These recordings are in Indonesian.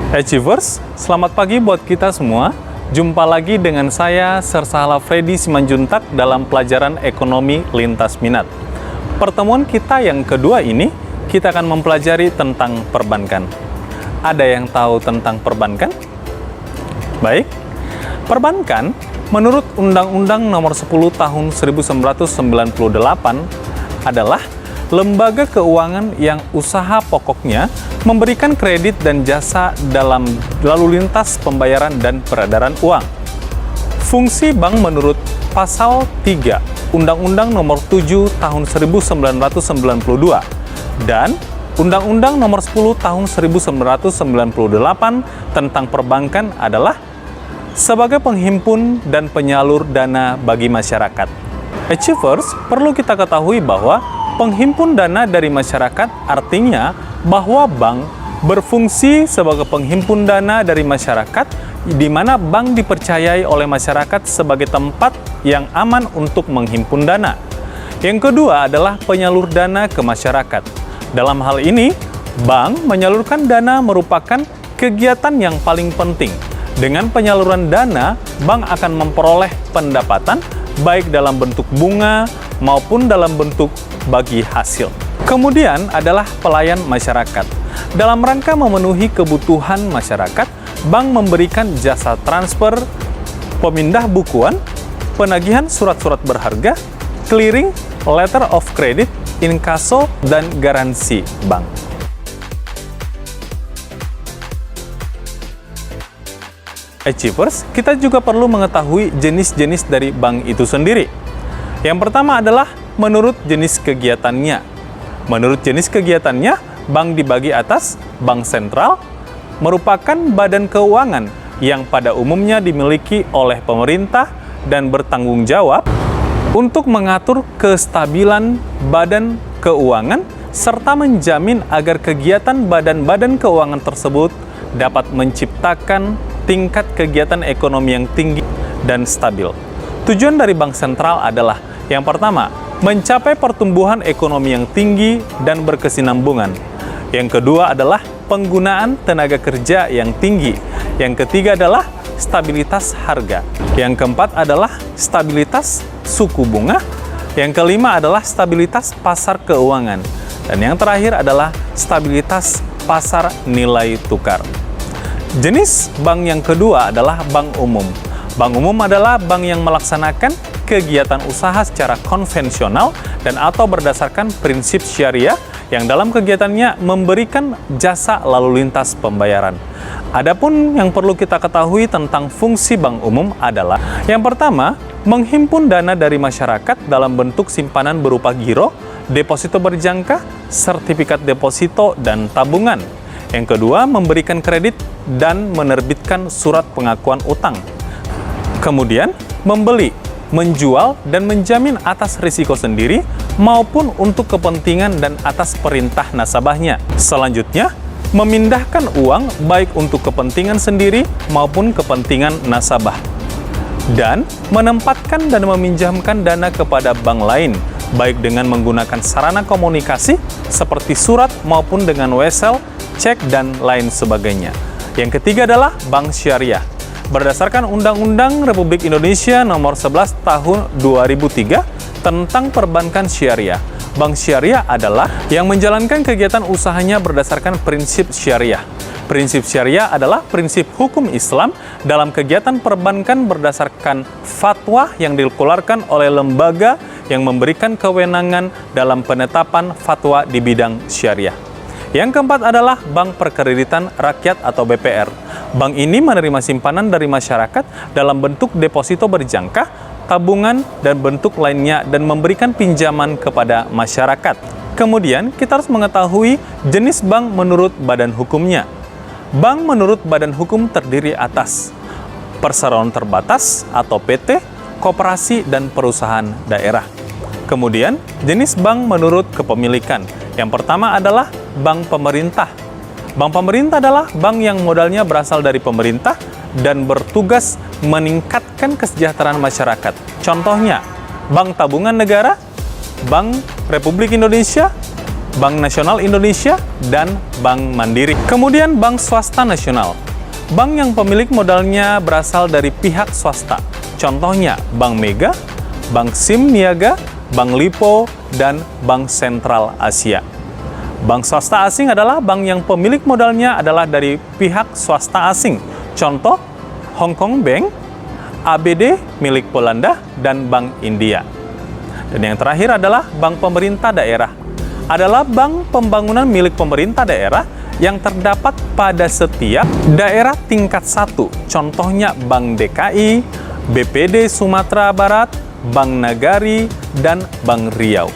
Achievers, selamat pagi buat kita semua. Jumpa lagi dengan saya, Sersahala Freddy Simanjuntak dalam pelajaran Ekonomi Lintas Minat. Pertemuan kita yang kedua ini, kita akan mempelajari tentang perbankan. Ada yang tahu tentang perbankan? Baik, perbankan menurut Undang-Undang Nomor 10 Tahun 1998 adalah lembaga keuangan yang usaha pokoknya memberikan kredit dan jasa dalam lalu lintas pembayaran dan peredaran uang. Fungsi bank menurut Pasal 3 Undang-Undang Nomor 7 Tahun 1992 dan Undang-Undang Nomor 10 Tahun 1998 tentang perbankan adalah sebagai penghimpun dan penyalur dana bagi masyarakat. Achievers, perlu kita ketahui bahwa penghimpun dana dari masyarakat artinya bahwa bank berfungsi sebagai penghimpun dana dari masyarakat, di mana bank dipercayai oleh masyarakat sebagai tempat yang aman untuk menghimpun dana. Yang kedua adalah penyalur dana ke masyarakat. Dalam hal ini, bank menyalurkan dana merupakan kegiatan yang paling penting. Dengan penyaluran dana, bank akan memperoleh pendapatan baik dalam bentuk bunga maupun dalam bentuk bagi hasil. Kemudian adalah pelayan masyarakat. Dalam rangka memenuhi kebutuhan masyarakat, bank memberikan jasa transfer, pemindah bukuan, penagihan surat-surat berharga, clearing, letter of credit, inkaso, dan garansi bank. Achievers, kita juga perlu mengetahui jenis-jenis dari bank itu sendiri. Yang pertama adalah menurut jenis kegiatannya. Menurut jenis kegiatannya, bank dibagi atas bank sentral, merupakan badan keuangan yang pada umumnya dimiliki oleh pemerintah dan bertanggung jawab untuk mengatur kestabilan badan keuangan serta menjamin agar kegiatan badan-badan keuangan tersebut dapat menciptakan tingkat kegiatan ekonomi yang tinggi dan stabil. Tujuan dari bank sentral adalah yang pertama, mencapai pertumbuhan ekonomi yang tinggi dan berkesinambungan. Yang kedua adalah penggunaan tenaga kerja yang tinggi. Yang ketiga adalah stabilitas harga. Yang keempat adalah stabilitas suku bunga. Yang kelima adalah stabilitas pasar keuangan. Dan yang terakhir adalah stabilitas pasar nilai tukar. Jenis bank yang kedua adalah bank umum. Bank umum adalah bank yang melaksanakan kegiatan usaha secara konvensional dan atau berdasarkan prinsip syariah yang dalam kegiatannya memberikan jasa lalu lintas pembayaran. Adapun yang perlu kita ketahui tentang fungsi bank umum adalah yang pertama, menghimpun dana dari masyarakat dalam bentuk simpanan berupa giro, deposito berjangka, sertifikat deposito, dan tabungan. Yang kedua, memberikan kredit dan menerbitkan surat pengakuan utang. Kemudian, membeli, menjual, dan menjamin atas risiko sendiri maupun untuk kepentingan dan atas perintah nasabahnya. Selanjutnya, memindahkan uang baik untuk kepentingan sendiri maupun kepentingan nasabah. Dan menempatkan dan meminjamkan dana kepada bank lain, baik dengan menggunakan sarana komunikasi seperti surat maupun dengan wesel, cek, dan lain sebagainya. Yang ketiga adalah bank syariah. Berdasarkan Undang-Undang Republik Indonesia Nomor 11 Tahun 2003 tentang perbankan syariah. Bank syariah adalah yang menjalankan kegiatan usahanya berdasarkan prinsip syariah. Prinsip syariah adalah prinsip hukum Islam dalam kegiatan perbankan berdasarkan fatwa yang dikeluarkan oleh lembaga yang memberikan kewenangan dalam penetapan fatwa di bidang syariah. Yang keempat adalah Bank Perkreditan Rakyat atau BPR. Bank ini menerima simpanan dari masyarakat dalam bentuk deposito berjangka, tabungan, dan bentuk lainnya dan memberikan pinjaman kepada masyarakat. Kemudian, kita harus mengetahui jenis bank menurut badan hukumnya. Bank menurut badan hukum terdiri atas perseroan terbatas atau PT, koperasi, dan perusahaan daerah. Kemudian, jenis bank menurut kepemilikan. Yang pertama adalah bank pemerintah. Bank pemerintah adalah bank yang modalnya berasal dari pemerintah dan bertugas meningkatkan kesejahteraan masyarakat. Contohnya, Bank Tabungan Negara, Bank Republik Indonesia, Bank Nasional Indonesia, dan Bank Mandiri. Kemudian bank swasta nasional. Bank yang pemilik modalnya berasal dari pihak swasta. Contohnya Bank Mega, Bank Sim Niaga, Bank Lipo, dan Bank Sentral Asia. Bank swasta asing adalah bank yang pemilik modalnya adalah dari pihak swasta asing. Contoh, Hong Kong Bank, ABD milik Belanda, dan Bank India. Dan yang terakhir adalah bank pemerintah daerah. Adalah bank pembangunan milik pemerintah daerah yang terdapat pada setiap daerah tingkat 1. Contohnya Bank DKI, BPD Sumatera Barat, Bank Nagari, dan Bank Riau.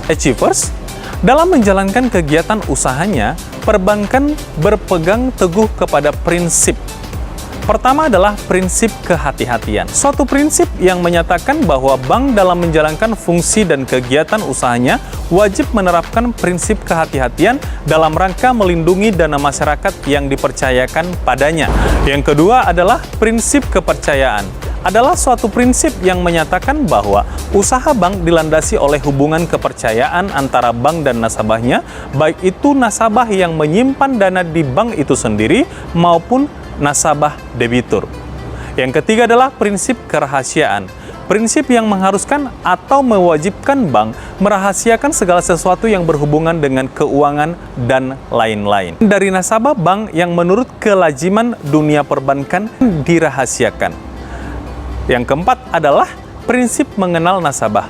Achievers, dalam menjalankan kegiatan usahanya, perbankan berpegang teguh kepada prinsip. Pertama adalah prinsip kehati-hatian. Suatu prinsip yang menyatakan bahwa bank dalam menjalankan fungsi dan kegiatan usahanya wajib menerapkan prinsip kehati-hatian dalam rangka melindungi dana masyarakat yang dipercayakan padanya. Yang kedua adalah prinsip kepercayaan. Adalah suatu prinsip yang menyatakan bahwa usaha bank dilandasi oleh hubungan kepercayaan antara bank dan nasabahnya, baik itu nasabah yang menyimpan dana di bank itu sendiri maupun nasabah debitur. Yang ketiga adalah prinsip kerahasiaan. Prinsip yang mengharuskan atau mewajibkan bank merahasiakan segala sesuatu yang berhubungan dengan keuangan dan lain-lain dari nasabah bank yang menurut kelaziman dunia perbankan dirahasiakan. Yang keempat adalah prinsip mengenal nasabah.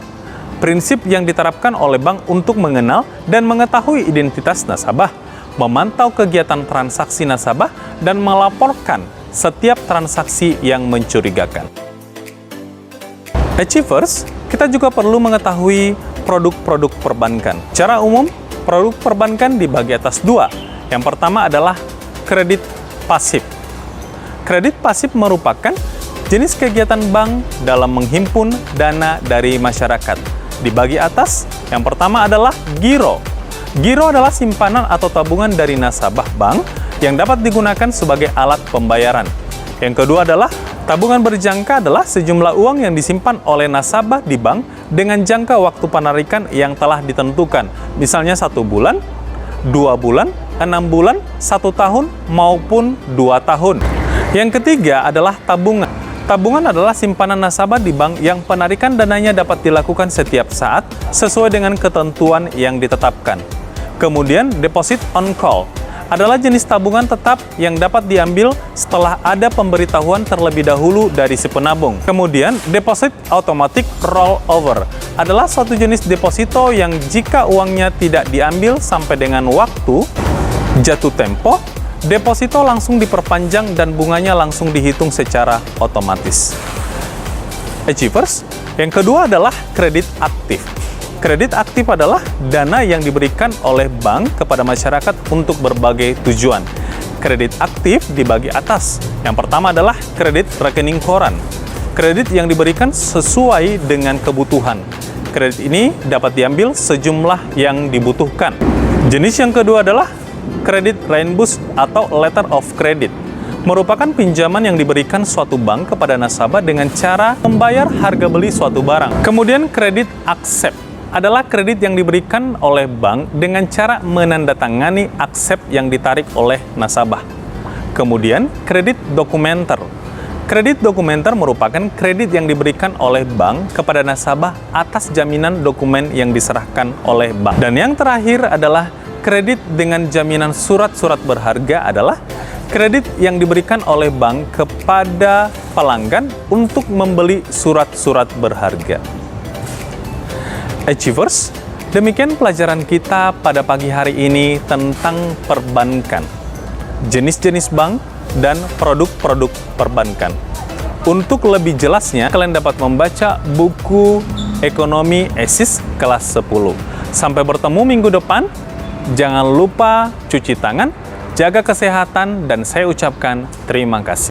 Prinsip yang diterapkan oleh bank untuk mengenal dan mengetahui identitas nasabah, memantau kegiatan transaksi nasabah, dan melaporkan setiap transaksi yang mencurigakan. Achievers, kita juga perlu mengetahui produk-produk perbankan. Secara umum, produk perbankan dibagi atas dua. Yang pertama adalah kredit pasif. Kredit pasif merupakan jenis kegiatan bank dalam menghimpun dana dari masyarakat. Dibagi atas, yang pertama adalah giro. Giro adalah simpanan atau tabungan dari nasabah bank yang dapat digunakan sebagai alat pembayaran. Yang kedua adalah tabungan berjangka, adalah sejumlah uang yang disimpan oleh nasabah di bank dengan jangka waktu penarikan yang telah ditentukan. Misalnya 1 bulan, 2 bulan, 6 bulan, 1 tahun, maupun 2 tahun. Yang ketiga adalah tabungan. Tabungan adalah simpanan nasabah di bank yang penarikan dananya dapat dilakukan setiap saat sesuai dengan ketentuan yang ditetapkan. Kemudian, deposit on call adalah jenis tabungan tetap yang dapat diambil setelah ada pemberitahuan terlebih dahulu dari si penabung. Kemudian, deposit automatic rollover adalah suatu jenis deposito yang jika uangnya tidak diambil sampai dengan waktu jatuh tempo, deposito langsung diperpanjang dan bunganya langsung dihitung secara otomatis. Achievers, yang kedua adalah kredit aktif. Kredit aktif adalah dana yang diberikan oleh bank kepada masyarakat untuk berbagai tujuan. Kredit aktif dibagi atas. Yang pertama adalah kredit rekening koran. Kredit yang diberikan sesuai dengan kebutuhan. Kredit ini dapat diambil sejumlah yang dibutuhkan. Jenis yang kedua adalah kredit reimburse atau letter of credit. Merupakan pinjaman yang diberikan suatu bank kepada nasabah dengan cara membayar harga beli suatu barang. Kemudian kredit accept adalah kredit yang diberikan oleh bank dengan cara menandatangani accept yang ditarik oleh nasabah. Kemudian kredit dokumenter. Kredit dokumenter merupakan kredit yang diberikan oleh bank kepada nasabah atas jaminan dokumen yang diserahkan oleh bank. Dan yang terakhir adalah kredit dengan jaminan surat-surat berharga, adalah kredit yang diberikan oleh bank kepada pelanggan untuk membeli surat-surat berharga. Achievers, demikian pelajaran kita pada pagi hari ini tentang perbankan, jenis-jenis bank, dan produk-produk perbankan. Untuk lebih jelasnya, kalian dapat membaca buku Ekonomi ESIS kelas 10. Sampai bertemu minggu depan. Jangan lupa cuci tangan, jaga kesehatan, dan saya ucapkan terima kasih.